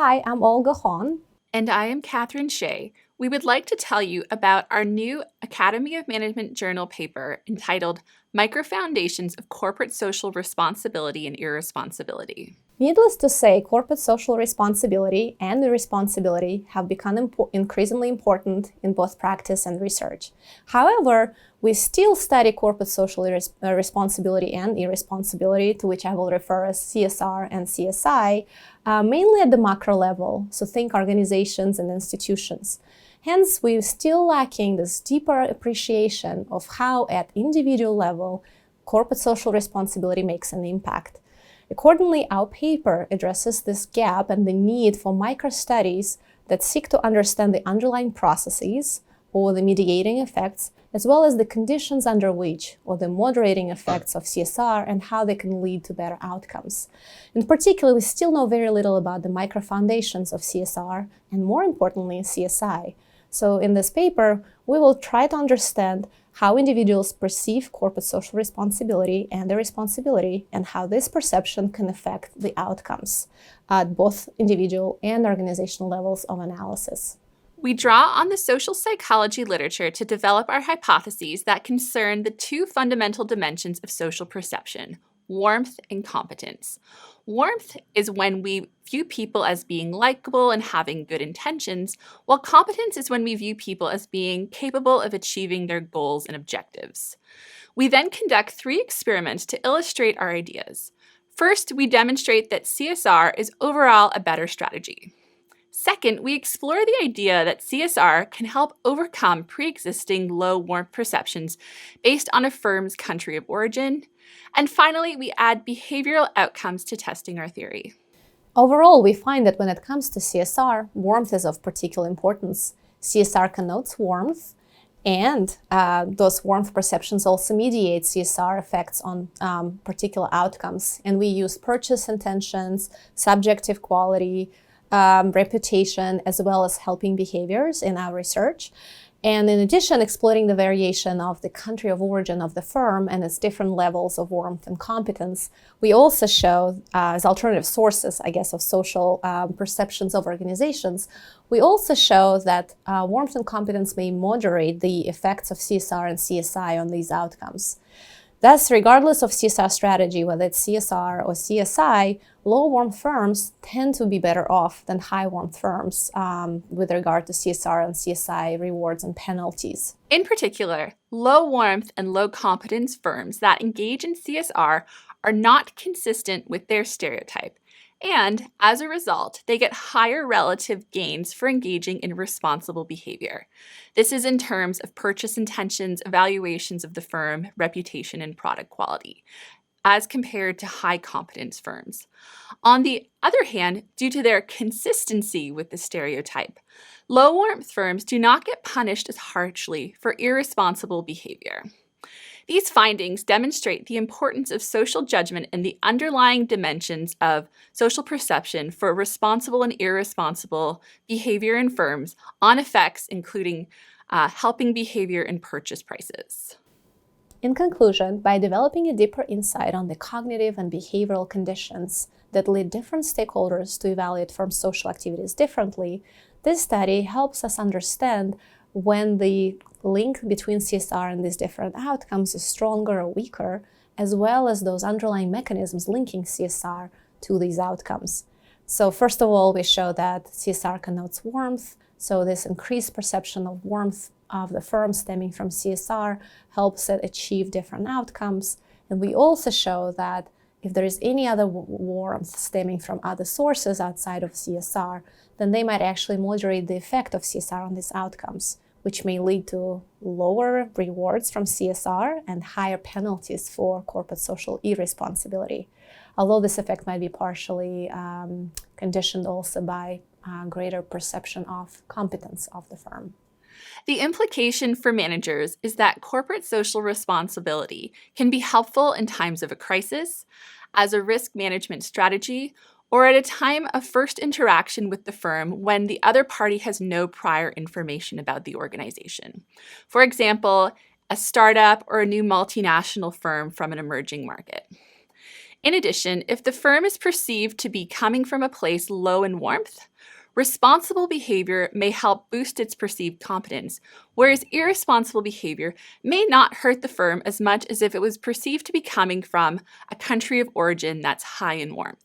Hi, I'm Olga Hawn. And I am Catherine Shea. We would like to tell you about our new Academy of Management Journal paper entitled Micro-Foundations of Corporate Social Responsibility and Irresponsibility. Needless to say, corporate social responsibility and irresponsibility have become increasingly important in both practice and research. However, we still study corporate social responsibility and irresponsibility, to which I will refer as CSR and CSI, mainly at the macro level, so think organizations and institutions. Hence, we're still lacking this deeper appreciation of how, at individual level, corporate social responsibility makes an impact. Accordingly, our paper addresses this gap and the need for micro-studies that seek to understand the underlying processes or the mediating effects, as well as the conditions under which, or the moderating effects of CSR and how they can lead to better outcomes. In particular, we still know very little about the micro-foundations of CSR and, more importantly, CSI. So in this paper, we will try to understand how individuals perceive corporate social responsibility and their responsibility, and how this perception can affect the outcomes at both individual and organizational levels of analysis. We draw on the social psychology literature to develop our hypotheses that concern the two fundamental dimensions of social perception: warmth and competence. Warmth is when we view people as being likable and having good intentions, while competence is when we view people as being capable of achieving their goals and objectives. We then conduct 3 experiments to illustrate our ideas. First, we demonstrate that CSR is overall a better strategy. Second, we explore the idea that CSR can help overcome pre-existing low warmth perceptions based on a firm's country of origin. And finally, we add behavioral outcomes to testing our theory. Overall, we find that when it comes to CSR, warmth is of particular importance. CSR connotes warmth, and those warmth perceptions also mediate CSR effects on particular outcomes. And we use purchase intentions, subjective quality, reputation, as well as helping behaviors in our research. And in addition, exploring the variation of the country of origin of the firm and its different levels of warmth and competence, we also show, as alternative sources, I guess, of social perceptions of organizations, we also show that warmth and competence may moderate the effects of CSR and CSI on these outcomes. Thus, regardless of CSR strategy, whether it's CSR or CSI, low warmth firms tend to be better off than high warmth firms with regard to CSR and CSI rewards and penalties. In particular, low warmth and low competence firms that engage in CSR are not consistent with their stereotype. And as a result, they get higher relative gains for engaging in responsible behavior. This is in terms of purchase intentions, evaluations of the firm, reputation, and product quality, as compared to high competence firms. On the other hand, due to their consistency with the stereotype, low warmth firms do not get punished as harshly for irresponsible behavior. These findings demonstrate the importance of social judgment and the underlying dimensions of social perception for responsible and irresponsible behavior in firms on effects including helping behavior and purchase prices. In conclusion, by developing a deeper insight on the cognitive and behavioral conditions that lead different stakeholders to evaluate firm social activities differently, this study helps us understand when the link between CSR and these different outcomes is stronger or weaker, as well as those underlying mechanisms linking CSR to these outcomes. So first of all, we show that CSR connotes warmth, so this increased perception of warmth of the firm stemming from CSR helps it achieve different outcomes. And we also show that if there is any other warmth stemming from other sources outside of CSR, then they might actually moderate the effect of CSR on these outcomes, which may lead to lower rewards from CSR and higher penalties for corporate social irresponsibility. Although this effect might be partially conditioned also by greater perception of competence of the firm. The implication for managers is that corporate social responsibility can be helpful in times of a crisis, as a risk management strategy, or at a time of first interaction with the firm when the other party has no prior information about the organization. For example, a startup or a new multinational firm from an emerging market. In addition, if the firm is perceived to be coming from a place low in warmth, responsible behavior may help boost its perceived competence, whereas irresponsible behavior may not hurt the firm as much as if it was perceived to be coming from a country of origin that's high in warmth.